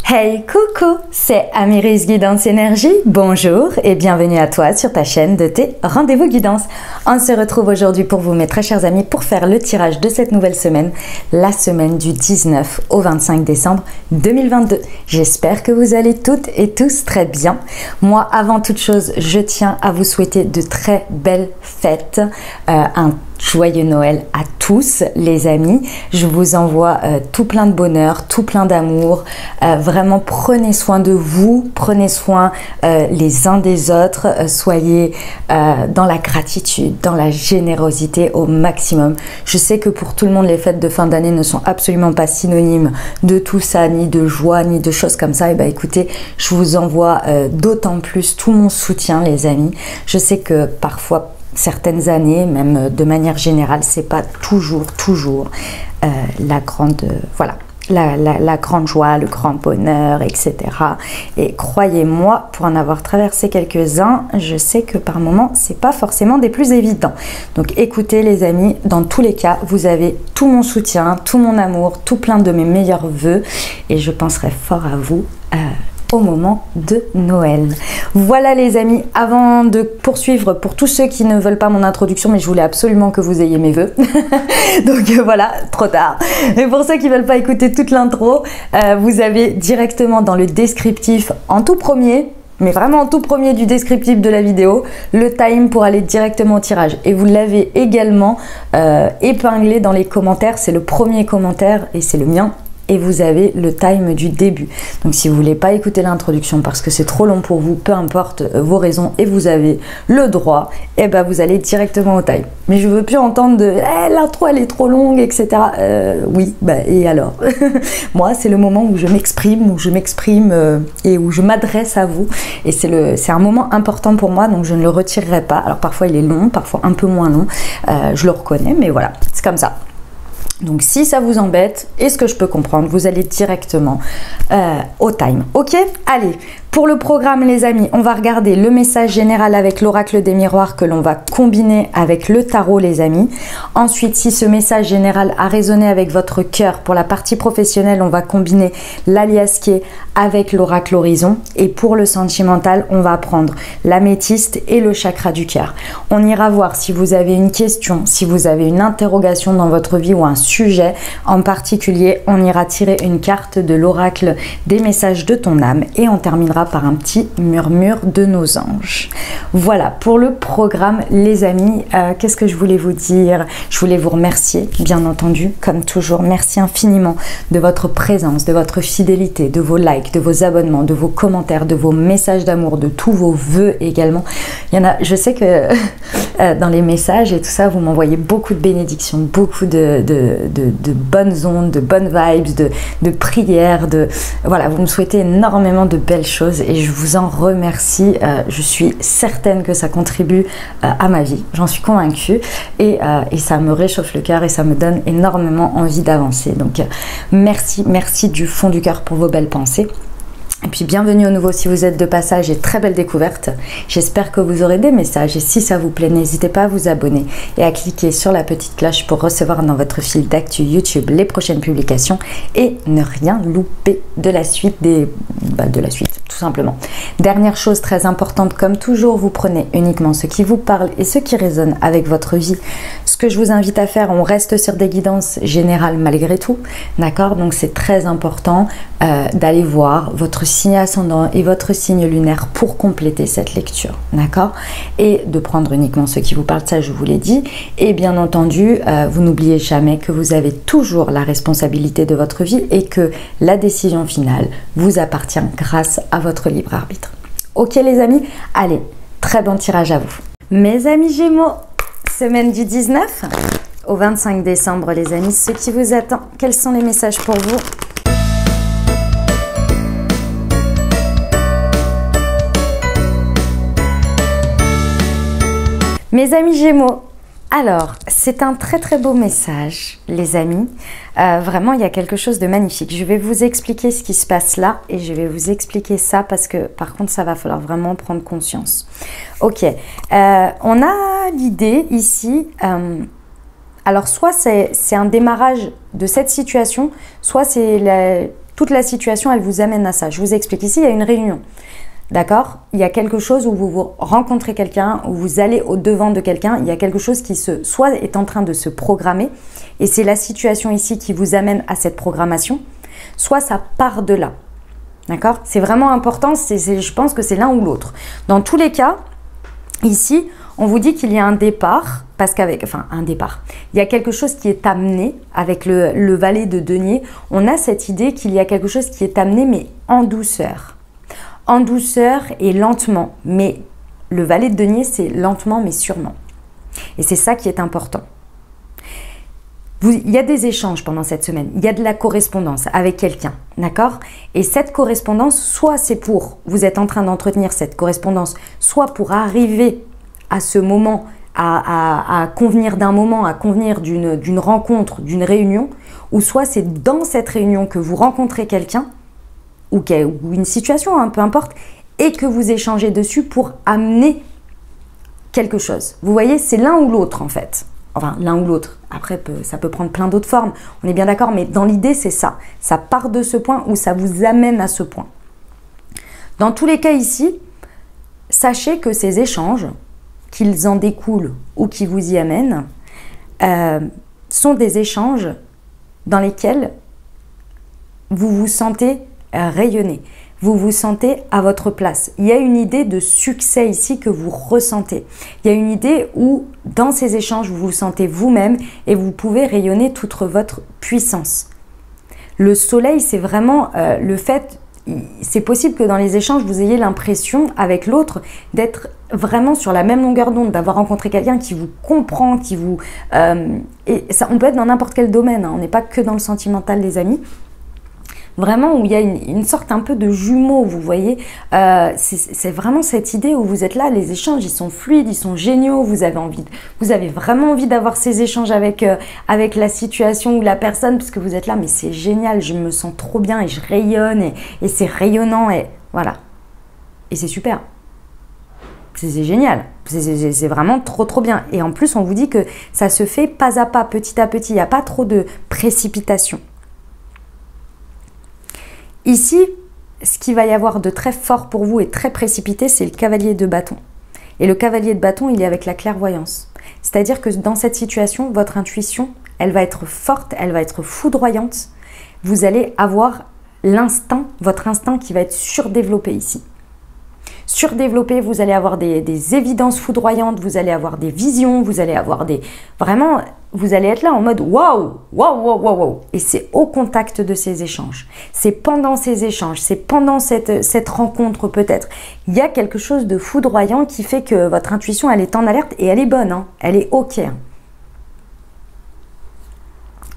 Hey, coucou, c'est Amiris Guidance Énergie. Bonjour et bienvenue à toi sur ta chaîne de tes rendez-vous guidance. On se retrouve aujourd'hui pour vous, mes très chers amis, pour faire le tirage de cette nouvelle semaine, la semaine du 19 au 25 décembre 2022. J'espère que vous allez toutes et tous très bien. Moi, avant toute chose, je tiens à vous souhaiter de très belles fêtes, un joyeux Noël à tous les amis. Je vous envoie tout plein de bonheur, tout plein d'amour. Vraiment prenez soin de vous, prenez soin les uns des autres. Soyez dans la gratitude, dans la générosité au maximum. Je sais que pour tout le monde les fêtes de fin d'année ne sont absolument pas synonymes de tout ça, ni de joie, ni de choses comme ça. Et bah écoutez, je vous envoie d'autant plus tout mon soutien les amis. Je sais que parfois certaines années, même de manière générale, c'est pas toujours la grande, la grande joie, le grand bonheur, etc. Et croyez-moi, pour en avoir traversé quelques-uns, je sais que par moments, c'est pas forcément des plus évidents. Donc écoutez les amis, dans tous les cas, vous avez tout mon soutien, tout mon amour, tout plein de mes meilleurs vœux, et je penserai fort à vous au moment de Noël. Voilà les amis, avant de poursuivre, pour tous ceux qui ne veulent pas mon introduction, mais je voulais absolument que vous ayez mes vœux, donc voilà, trop tard. Et pour ceux qui ne veulent pas écouter toute l'intro, vous avez directement dans le descriptif, en tout premier, mais vraiment en tout premier du descriptif de la vidéo, le time pour aller directement au tirage. Et vous l'avez également épinglé dans les commentaires, c'est le premier commentaire et c'est le mien. Et vous avez le time du début. Donc si vous voulez pas écouter l'introduction parce que c'est trop long pour vous, peu importe vos raisons et vous avez le droit, et ben vous allez directement au time. Mais je veux plus entendre de l'intro elle est trop longue, etc. Oui, bah et alors moi c'est le moment où je m'exprime, et où je m'adresse à vous. Et c'est un moment important pour moi, donc je ne le retirerai pas. Alors parfois il est long, parfois un peu moins long, je le reconnais, mais voilà, c'est comme ça. Donc si ça vous embête, et ce que je peux comprendre, vous allez directement au time. Ok? Allez, pour le programme les amis, on va regarder le message général avec l'oracle des miroirs que l'on va combiner avec le tarot les amis. Ensuite, si ce message général a résonné avec votre cœur, pour la partie professionnelle, on va combiner l'aliasqué avec l'oracle horizon. Et pour le sentimental, on va prendre l'améthyste et le chakra du cœur. On ira voir si vous avez une question, si vous avez une interrogation dans votre vie ou un sujet en particulier, on ira tirer une carte de l'oracle des messages de ton âme et on terminera par un petit murmure de nos anges. Voilà pour le programme les amis. Qu'est-ce que je voulais vous dire? Je voulais vous remercier bien entendu comme toujours. Merci infiniment de votre présence, de votre fidélité, de vos likes, de vos abonnements, de vos commentaires, de vos messages d'amour, de tous vos vœux également. Il y en a, je sais que dans les messages et tout ça, vous m'envoyez beaucoup de bénédictions, beaucoup de bonnes ondes, de bonnes vibes, de prières, voilà, vous me souhaitez énormément de belles choses et je vous en remercie. Je suis certaine que ça contribue à ma vie, j'en suis convaincue et ça me réchauffe le cœur et ça me donne énormément envie d'avancer. Donc merci du fond du cœur pour vos belles pensées. Et puis bienvenue au nouveau si vous êtes de passage et très belle découverte. J'espère que vous aurez des messages et si ça vous plaît, n'hésitez pas à vous abonner et à cliquer sur la petite cloche pour recevoir dans votre fil d'actu YouTube les prochaines publications et ne rien louper de la suite tout simplement. Dernière chose très importante, comme toujours, vous prenez uniquement ce qui vous parle et ce qui résonne avec votre vie. Ce que je vous invite à faire, on reste sur des guidances générales malgré tout, d'accord? Donc c'est très important d'aller voir votre signe ascendant et votre signe lunaire pour compléter cette lecture, d'accord? Et de prendre uniquement ce qui vous parle, ça je vous l'ai dit. Et bien entendu, vous n'oubliez jamais que vous avez toujours la responsabilité de votre vie et que la décision finale vous appartient grâce à votre libre arbitre. Ok les amis? Allez, très bon tirage à vous. Mes amis Gémeaux, semaine du 19 au 25 décembre les amis, ce qui vous attend, quels sont les messages pour vous? Mes amis Gémeaux, alors c'est un très beau message les amis, vraiment il y a quelque chose de magnifique. Je vais vous expliquer ce qui se passe là et je vais vous expliquer ça parce que par contre ça va falloir vraiment prendre conscience. Ok, on a l'idée ici, alors soit c'est un démarrage de cette situation, soit c'est toute la situation, elle vous amène à ça. Je vous explique. Ici, il y a une réunion. D'accord? Il y a quelque chose où vous rencontrez quelqu'un, où vous allez au-devant de quelqu'un. Il y a quelque chose qui soit est en train de se programmer. Et c'est la situation ici qui vous amène à cette programmation. Soit ça part de là. D'accord? C'est vraiment important. Je pense que c'est l'un ou l'autre. Dans tous les cas, ici, on vous dit qu'il y a un départ, il y a quelque chose qui est amené avec le valet de denier. On a cette idée qu'il y a quelque chose qui est amené, mais en douceur. En douceur et lentement. Mais le valet de denier, c'est lentement, mais sûrement. Et c'est ça qui est important. Il y a des échanges pendant cette semaine. Il y a de la correspondance avec quelqu'un. D'accord? Et cette correspondance, soit c'est vous êtes en train d'entretenir cette correspondance, soit pour arriver à ce moment, à convenir d'un moment, à convenir d'une rencontre, d'une réunion, ou soit c'est dans cette réunion que vous rencontrez quelqu'un, ou une situation, hein, peu importe, et que vous échangez dessus pour amener quelque chose. Vous voyez, c'est l'un ou l'autre en fait. Enfin, l'un ou l'autre. Après, ça peut prendre plein d'autres formes, on est bien d'accord, mais dans l'idée, c'est ça. Ça part de ce point ou ça vous amène à ce point. Dans tous les cas ici, sachez que ces échanges, qu'ils en découlent ou qui vous y amènent, sont des échanges dans lesquels vous vous sentez rayonner, vous vous sentez à votre place. Il y a une idée de succès ici que vous ressentez. Il y a une idée où, dans ces échanges, vous vous sentez vous-même et vous pouvez rayonner toute votre puissance. Le soleil, c'est vraiment le fait... C'est possible que dans les échanges, vous ayez l'impression avec l'autre d'être vraiment sur la même longueur d'onde, d'avoir rencontré quelqu'un qui vous comprend, qui vous... et ça, on peut être dans n'importe quel domaine, hein, on n'est pas que dans le sentimental, les amis. Vraiment où il y a une sorte un peu de jumeau, vous voyez. C'est vraiment cette idée où vous êtes là, les échanges, ils sont fluides, ils sont géniaux, vous avez vraiment envie d'avoir ces échanges avec la situation ou la personne, parce que vous êtes là, mais c'est génial, je me sens trop bien et je rayonne et c'est rayonnant et voilà. Et c'est super. C'est génial, c'est vraiment trop bien. Et en plus, on vous dit que ça se fait pas à pas, petit à petit, il n'y a pas trop de précipitation. Ici, ce qu'il va y avoir de très fort pour vous et très précipité, c'est le cavalier de bâton. Et le cavalier de bâton, il est avec la clairvoyance. C'est-à-dire que dans cette situation, votre intuition, elle va être forte, elle va être foudroyante. Vous allez avoir l'instinct, votre instinct qui va être surdéveloppé ici. Surdéveloppé, vous allez avoir des évidences foudroyantes, vous allez avoir des visions, vous allez avoir vraiment, vous allez être là en mode waouh, waouh, waouh, waouh, waouh. Et c'est au contact de ces échanges. C'est pendant ces échanges, c'est pendant cette rencontre peut-être. Il y a quelque chose de foudroyant qui fait que votre intuition, elle est en alerte et elle est bonne, hein, elle est ok.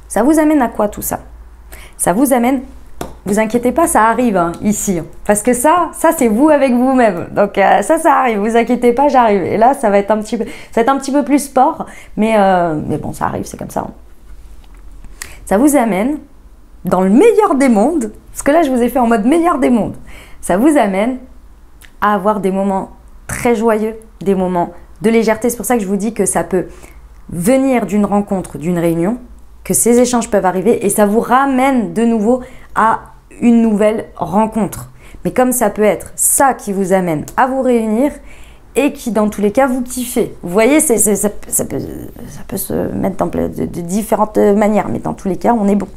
Ça vous amène à quoi tout ça? Ça vous amène... Vous inquiétez pas, ça arrive hein, ici. Parce que ça c'est vous avec vous-même. Donc ça arrive, vous inquiétez pas, j'arrive. Et là, ça va être un petit peu plus sport. Mais bon, ça arrive, c'est comme ça. Hein. Ça vous amène dans le meilleur des mondes. Parce que là, je vous ai fait en mode meilleur des mondes. Ça vous amène à avoir des moments très joyeux, des moments de légèreté. C'est pour ça que je vous dis que ça peut venir d'une rencontre, d'une réunion, que ces échanges peuvent arriver et ça vous ramène de nouveau à une nouvelle rencontre. Mais comme ça peut être ça qui vous amène à vous réunir et qui dans tous les cas vous kiffez. Vous voyez, ça peut se mettre de différentes manières, mais dans tous les cas, on est bon.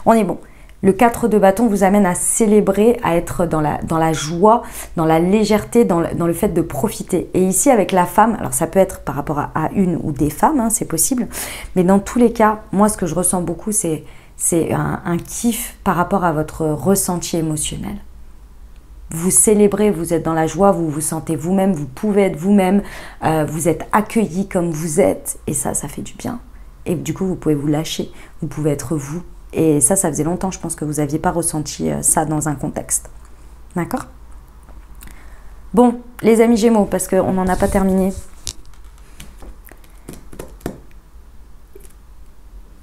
On est bon. Le 4 de bâton vous amène à célébrer, à être dans la joie, dans la légèreté, dans le fait de profiter. Et ici, avec la femme, alors ça peut être par rapport à une ou des femmes, hein, c'est possible, mais dans tous les cas, moi, ce que je ressens beaucoup, c'est un kiff par rapport à votre ressenti émotionnel. Vous célébrez, vous êtes dans la joie, vous vous sentez vous-même, vous pouvez être vous-même, vous êtes accueilli comme vous êtes, et ça fait du bien. Et du coup, vous pouvez vous lâcher, vous pouvez être vous. Et ça faisait longtemps, je pense que vous n'aviez pas ressenti ça dans un contexte. D'accord? Bon, les amis Gémeaux, parce qu'on n'en a pas terminé.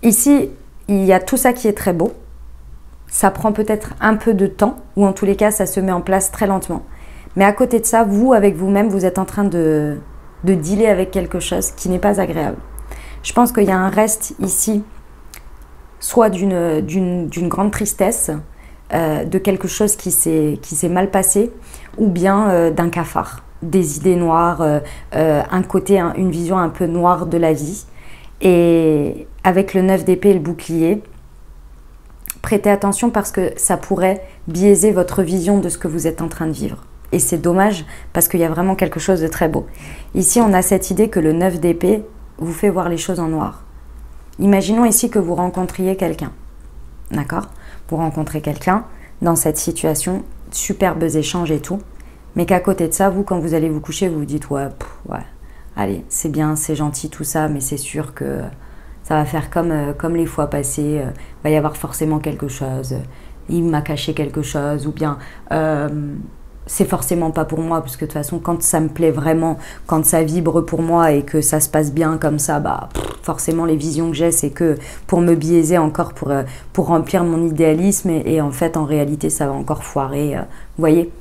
Ici, il y a tout ça qui est très beau. Ça prend peut-être un peu de temps, ou en tous les cas, ça se met en place très lentement. Mais à côté de ça, vous, avec vous-même, vous êtes en train de dealer avec quelque chose qui n'est pas agréable. Je pense qu'il y a un reste ici, soit d'une grande tristesse, de quelque chose qui s'est mal passé, ou bien d'un cafard, des idées noires, un côté, une vision un peu noire de la vie. Et avec le 9 d'épée et le bouclier, prêtez attention parce que ça pourrait biaiser votre vision de ce que vous êtes en train de vivre. Et c'est dommage parce qu'il y a vraiment quelque chose de très beau. Ici, on a cette idée que le 9 d'épée vous fait voir les choses en noir. Imaginons ici que vous rencontriez quelqu'un. D'accord? Vous rencontrez quelqu'un dans cette situation, superbes échanges et tout. Mais qu'à côté de ça, vous, quand vous allez vous coucher, vous vous dites ouais, allez, c'est bien, c'est gentil tout ça, mais c'est sûr que ça va faire comme les fois passées. Va y avoir forcément quelque chose. Il m'a caché quelque chose, ou bien c'est forcément pas pour moi, parce que de toute façon, quand ça me plaît vraiment, quand ça vibre pour moi et que ça se passe bien comme ça, bah forcément les visions que j'ai, c'est que pour me biaiser encore, pour remplir mon idéalisme, et en fait, en réalité, ça va encore foirer. Vous voyez ?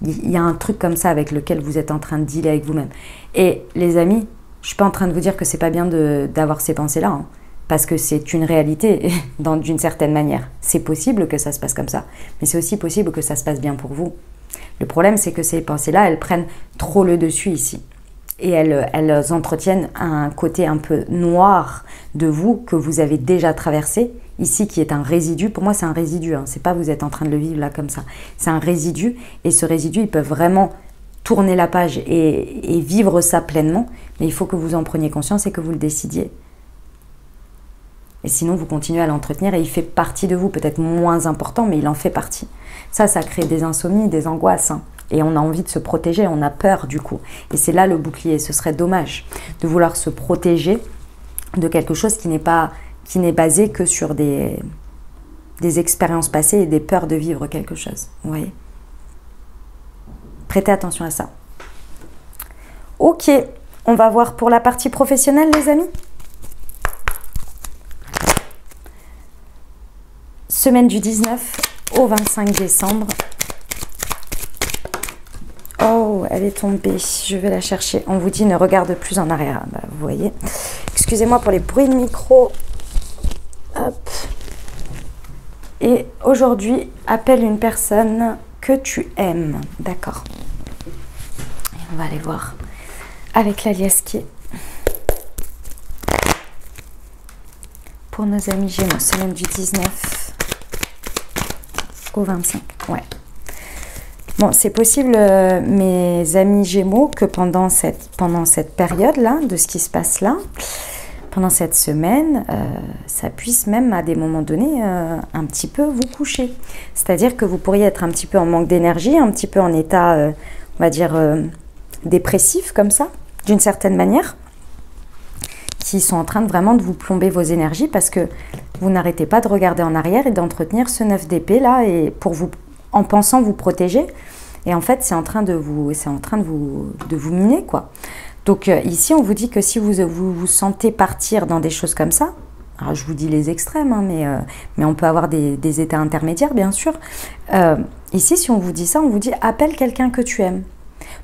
Il y a un truc comme ça avec lequel vous êtes en train de dealer avec vous-même. Et les amis, je suis pas en train de vous dire que c'est pas bien d'avoir ces pensées-là, hein, parce que c'est une réalité d'une certaine manière. C'est possible que ça se passe comme ça, mais c'est aussi possible que ça se passe bien pour vous. Le problème, c'est que ces pensées-là, elles prennent trop le dessus ici. Et elles entretiennent un côté un peu noir de vous que vous avez déjà traversé, ici qui est un résidu. Pour moi, c'est un résidu, hein. C'est pas vous êtes en train de le vivre là comme ça. C'est un résidu, et ce résidu, il peut vraiment tourner la page et vivre ça pleinement, mais il faut que vous en preniez conscience et que vous le décidiez. Et sinon, vous continuez à l'entretenir et il fait partie de vous, peut-être moins important, mais il en fait partie. Ça crée des insomnies, des angoisses, hein. Et on a envie de se protéger, on a peur du coup. Et c'est là le bouclier. Ce serait dommage de vouloir se protéger de quelque chose qui n'est basé que sur des expériences passées et des peurs de vivre quelque chose. Vous voyez ? Prêtez attention à ça. Ok, on va voir pour la partie professionnelle, les amis. Semaine du 19 au 25 décembre. Oh, elle est tombée. Je vais la chercher. On vous dit ne regarde plus en arrière. Bah, vous voyez. Excusez-moi pour les bruits de micro. Hop. Et aujourd'hui, appelle une personne que tu aimes. D'accord. Et on va aller voir avec l'alias qui est pour nos amis Gémeaux, semaine du 19 au 25. Ouais. Bon, c'est possible, mes amis Gémeaux, que pendant cette période-là, de ce qui se passe là, pendant cette semaine, ça puisse même à des moments donnés un petit peu vous coucher. C'est-à-dire que vous pourriez être un petit peu en manque d'énergie, un petit peu en état, on va dire, dépressif comme ça, d'une certaine manière, qui sont en train de vraiment de vous plomber vos énergies parce que vous n'arrêtez pas de regarder en arrière et d'entretenir ce 9 d'épée là, et pour vous, en pensant vous protéger, et en fait c'est en train de vous miner quoi. Donc ici on vous dit que si vous sentez partir dans des choses comme ça, alors je vous dis les extrêmes, hein, mais on peut avoir des états intermédiaires bien sûr. Ici si on vous dit ça, on vous dit appelle quelqu'un que tu aimes.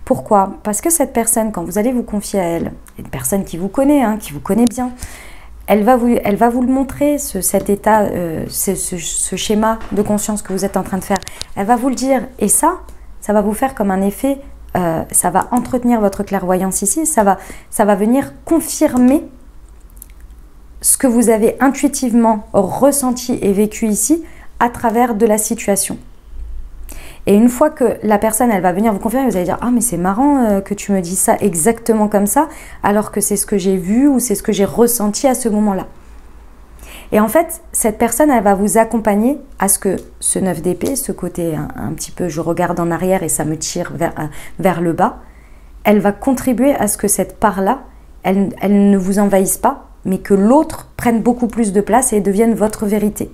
Pourquoi? Parce que cette personne, quand vous allez vous confier à elle, une personne qui vous connaît, hein, qui vous connaît bien, elle va vous le montrer, cet état, ce schéma de conscience que vous êtes en train de faire. Elle va vous le dire. Et ça va vous faire comme un effet, ça va entretenir votre clairvoyance ici, ça va venir confirmer ce que vous avez intuitivement ressenti et vécu ici à travers de la situation. Et une fois que la personne, elle va venir vous confirmer, vous allez dire « Ah, mais c'est marrant que tu me dises ça exactement comme ça, alors que c'est ce que j'ai vu ou c'est ce que j'ai ressenti à ce moment-là. » Et en fait, cette personne, elle va vous accompagner à ce que ce 9 d'épée, ce côté un petit peu « je regarde en arrière et ça me tire vers le bas », elle va contribuer à ce que cette part-là, elle ne vous envahisse pas, mais que l'autre prenne beaucoup plus de place et devienne votre vérité.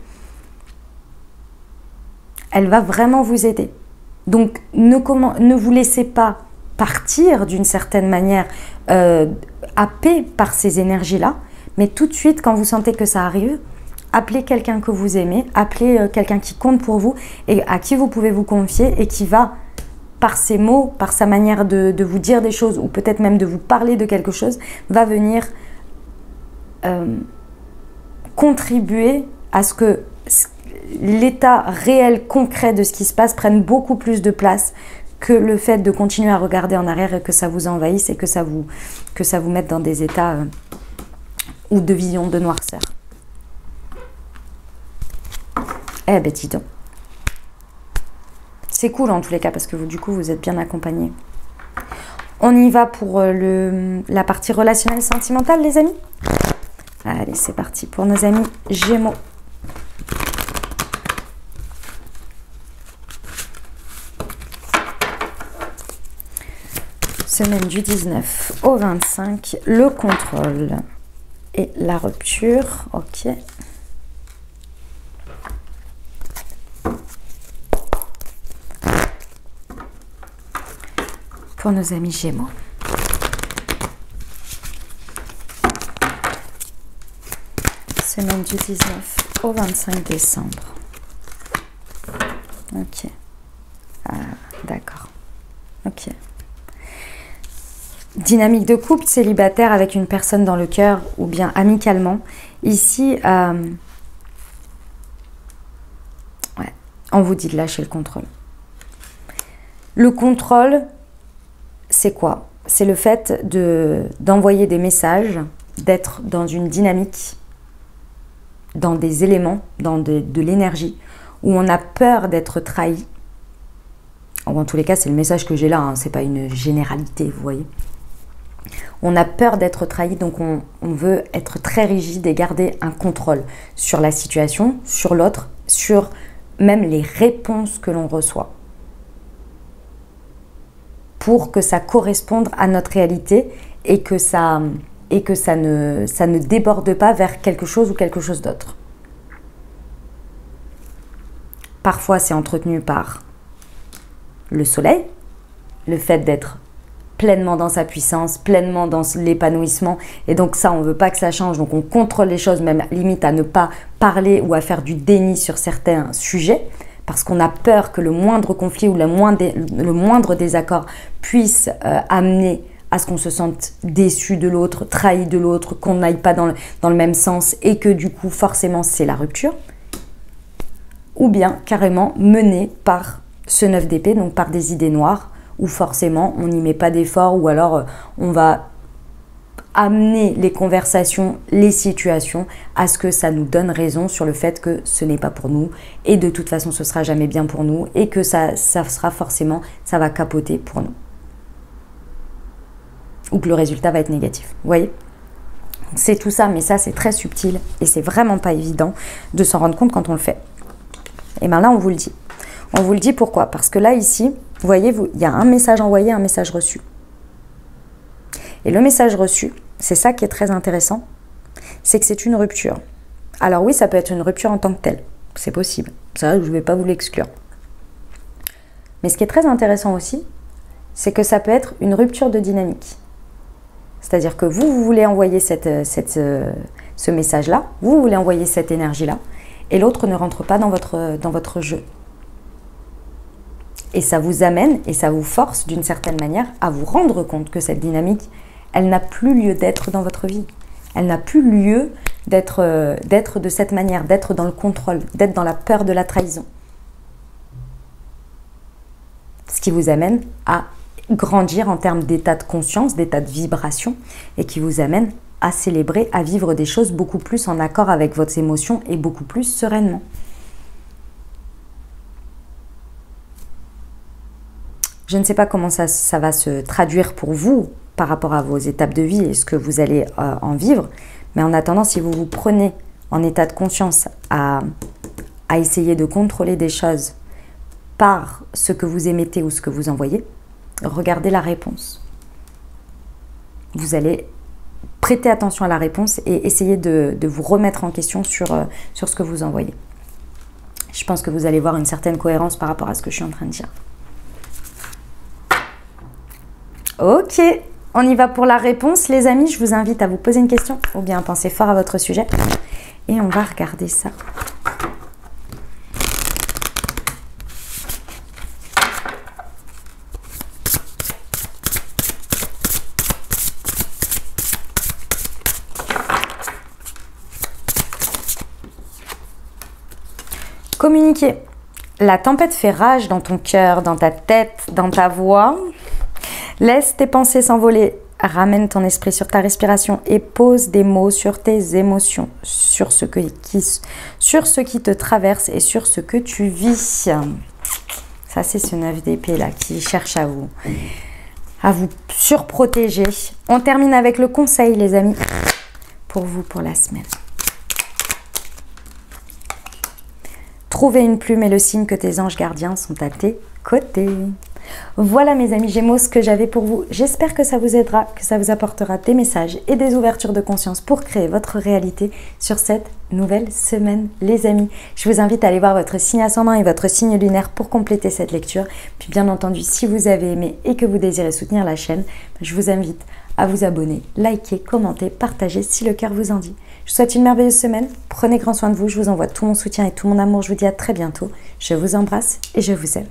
Elle va vraiment vous aider. Donc, ne vous laissez pas partir d'une certaine manière happé par ces énergies-là, mais tout de suite, quand vous sentez que ça arrive, appelez quelqu'un que vous aimez, appelez quelqu'un qui compte pour vous et à qui vous pouvez vous confier et qui va, par ses mots, par sa manière de vous dire des choses ou peut-être même de vous parler de quelque chose, va venir contribuer à ce que l'état réel, concret de ce qui se passe prenne beaucoup plus de place que le fait de continuer à regarder en arrière et que ça vous envahisse et que ça vous mette dans des états ou de vision de noirceur. Eh ben dis donc. C'est cool en tous les cas parce que vous, du coup, vous êtes bien accompagnés. On y va pour la partie relationnelle sentimentale, les amis. Allez, c'est parti pour nos amis Gémeaux. Semaine du 19 au 25, le contrôle et la rupture. Ok. Pour nos amis Gémeaux. Semaine du 19 au 25 décembre. Ok. Ah, d'accord. Ok. Dynamique de couple, célibataire avec une personne dans le cœur ou bien amicalement. Ici, ouais, on vous dit de lâcher le contrôle. Le contrôle, c'est quoi? C'est le fait d'envoyer des messages, d'être dans une dynamique, dans des éléments, dans de l'énergie, où on a peur d'être trahi. Ou en tous les cas, c'est le message que j'ai là, hein, c'est pas une généralité, vous voyez. On a peur d'être trahi, donc on veut être très rigide et garder un contrôle sur la situation, sur l'autre, sur même les réponses que l'on reçoit. Pour que ça corresponde à notre réalité et que ça ne déborde pas vers quelque chose ou quelque chose d'autre. Parfois, c'est entretenu par le soleil, le fait d'être pleinement dans sa puissance, pleinement dans l'épanouissement. Et donc ça, on ne veut pas que ça change. Donc on contrôle les choses, même limite à ne pas parler ou à faire du déni sur certains sujets, parce qu'on a peur que le moindre conflit ou le moindre désaccord puisse amener à ce qu'on se sente déçu de l'autre, trahi de l'autre, qu'on n'aille pas dans le même sens et que du coup, forcément, c'est la rupture. Ou bien carrément mené par ce 9 d'épée, donc par des idées noires, où forcément on n'y met pas d'effort, ou alors on va amener les conversations, les situations à ce que ça nous donne raison sur le fait que ce n'est pas pour nous et de toute façon ce sera jamais bien pour nous et que ça sera forcément, ça va capoter pour nous. Ou que le résultat va être négatif, vous voyez? C'est tout ça, mais ça c'est très subtil et c'est vraiment pas évident de s'en rendre compte quand on le fait. Et bien là on vous le dit. On vous le dit pourquoi? Parce que là ici, vous voyez, il y a un message envoyé, un message reçu. Et le message reçu, c'est ça qui est très intéressant, c'est que c'est une rupture. Alors oui, ça peut être une rupture en tant que telle, c'est possible. Ça, je ne vais pas vous l'exclure. Mais ce qui est très intéressant aussi, c'est que ça peut être une rupture de dynamique. C'est-à-dire que vous voulez envoyer ce message-là, vous voulez envoyer cette énergie-là, et l'autre ne rentre pas dans votre jeu. Et ça vous amène et ça vous force d'une certaine manière à vous rendre compte que cette dynamique, elle n'a plus lieu d'être dans votre vie. Elle n'a plus lieu d'être de cette manière, d'être dans le contrôle, d'être dans la peur de la trahison. Ce qui vous amène à grandir en termes d'état de conscience, d'état de vibration, et qui vous amène à célébrer, à vivre des choses beaucoup plus en accord avec votre émotion et beaucoup plus sereinement. Je ne sais pas comment ça va se traduire pour vous par rapport à vos étapes de vie et ce que vous allez en vivre. Mais en attendant, si vous vous prenez en état de conscience à essayer de contrôler des choses par ce que vous émettez ou ce que vous envoyez, regardez la réponse. Vous allez prêter attention à la réponse et essayer de vous remettre en question sur ce que vous envoyez. Je pense que vous allez voir une certaine cohérence par rapport à ce que je suis en train de dire. Ok, on y va pour la réponse. Les amis, je vous invite à vous poser une question ou bien à penser fort à votre sujet. Et on va regarder ça. Communiquer. La tempête fait rage dans ton cœur, dans ta tête, dans ta voix. Laisse tes pensées s'envoler. Ramène ton esprit sur ta respiration et pose des mots sur tes émotions, sur ce qui te traverse et sur ce que tu vis. Ça, c'est ce 9 d'épée là qui cherche à vous surprotéger. On termine avec le conseil, les amis, pour vous pour la semaine. Trouvez une plume et le signe que tes anges gardiens sont à tes côtés. Voilà mes amis Gémeaux, ce que j'avais pour vous. J'espère que ça vous aidera, que ça vous apportera des messages et des ouvertures de conscience pour créer votre réalité sur cette nouvelle semaine, les amis. Je vous invite à aller voir votre signe ascendant et votre signe lunaire pour compléter cette lecture. Puis bien entendu, si vous avez aimé et que vous désirez soutenir la chaîne, je vous invite à vous abonner, liker, commenter, partager si le cœur vous en dit. Je vous souhaite une merveilleuse semaine. Prenez grand soin de vous. Je vous envoie tout mon soutien et tout mon amour. Je vous dis à très bientôt. Je vous embrasse et je vous aime.